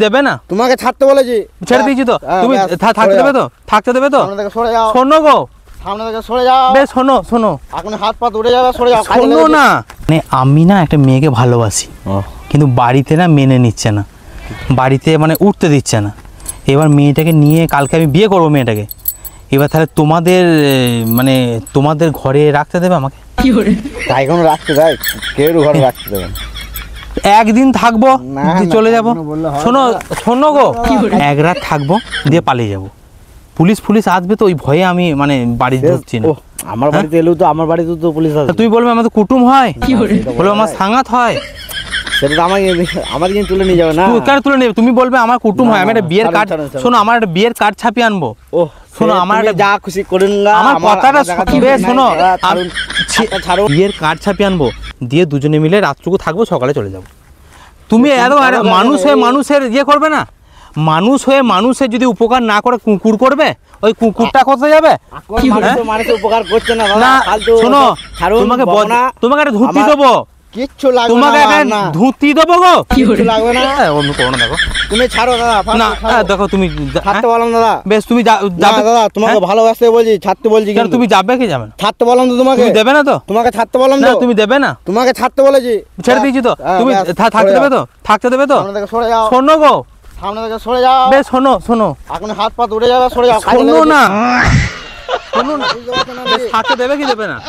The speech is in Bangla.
দেবে না? তোমাকে ছাড়তে বলেছি। ছেড়ে দিয়েছি তো। তুমি থাকতে দেবে তো? থাকতে দেবে তো? সামনে থেকে সরে যাও। শোনো গো, সামনে থেকে সরে যাও। বে শোনো শোনো, এখন হাত পা উঠে যাবে, সরে যাও। শোনো না, মানে আমি না একটা মেয়েকে ভালোবাসি, কিন্তু বাড়িতে না মেনে নিচ্ছে না, বাড়িতে মানে উঠতে দিচ্ছে না। এবার মেয়েটাকে নিয়ে কালকে আমি বিয়ে করবো মেয়েটাকে। এবার তাহলে তোমাদের মানে তোমাদের ঘরে রাখতে দেবে আমাকে? তাই কোনো রাখতে দেয়? কেউ ঘরে রাখতে দেবে না। একদিন থাকবো, না, দিয়ে না, চলে যাব। এখনো বললে হয় শোনো না। শোনো গো, এক রাত থাকবো দিয়ে পালিয়ে যাব। পুলিশ আসবে তো, ওই ভয়ে আমি মানে বাড়ি ঢুকছি না। ও, আমার বাড়িতে এলেও তো আমার বাড়িতে তো পুলিশ তা আসবে। তুই বলবে আমার তো কুটুম হয়, বলবে আমার সাঙ্গাত হয়। সেটা তো আমার কিন্তু তুলে নিয়ে যাবে না। তুই কেন তুলে নেবে? তুমি বলবে আমার কুটুম হয়। আমি একটা বিয়ের ছাড়ুন, কার্ড, ছাড়ুন, ছাড়ুন। শোনো আমার একটা বিয়ের কার্ড ছাপিয়ে আনবো। ও শোনো, আমার তুমি একটা- যা খুশি করুন না। আমার কথাটা শুনবে, শোনো ছাড়ো। বিয়ের কার্ড ছাপিয়ে আনবো, দিয়ে দুজনে মিলে রাতটুকু থাকবো, সকালে চলে যাবো। তুমি এত আরে মানুষ হয়ে মানুষের ইয়ে করবে না? মানুষ হয়ে মানুষের যদি উপকার না করে কুকুর করবে, ওই কুকুরটা কোথায় যাবে? মানুষ উপকার করছে না না ফালতু। শোনো, ছাড়ুন, তোমাকে বকনা। তোমাকে একটা ধুতি আমার- দেবো, কিচ্ছু লাগবে তোমাকে না, একটা না। ধুতি দেবো গো। কিচ্ছু লাগবে না। অন্য কোনো দেখো তুমি ছাড়ো দাদা, ফালতু না, ছাড়ো। দেখো তুমি ছাড়তে বললাম দাদা। বেশ, তুমি না যাবে দাদা, তোমাকে ভালোবাসতে বলছি, ছাড়তে বলছি কেন? কিন্তু। তুমি যাবে কি যাবে না? ছাড়তে বললাম তো তোমাকে। তুমি দেবে না তো? তোমাকে ছাড়তে বললাম না তো। তুমি দেবে না? তোমাকে ছাড়তে বলেছি। ছেড়ে দিয়েছি তো। হ্যাঁ, তুমি ব্যাস, থাকতে সরে দেবে যাও। তো? থাকতে দেবে তো? সামনে থেকে সরে যাও। শোনো গো, সামনে থেকে সরে যাও। বেশ শোনো শোনো, এখন হাত পা উঠে যাবে, সরে যাও। শোনো না, শোনো না, বুঝতে পারছো না? বেশ থাকতে দেবে কি দেবে না?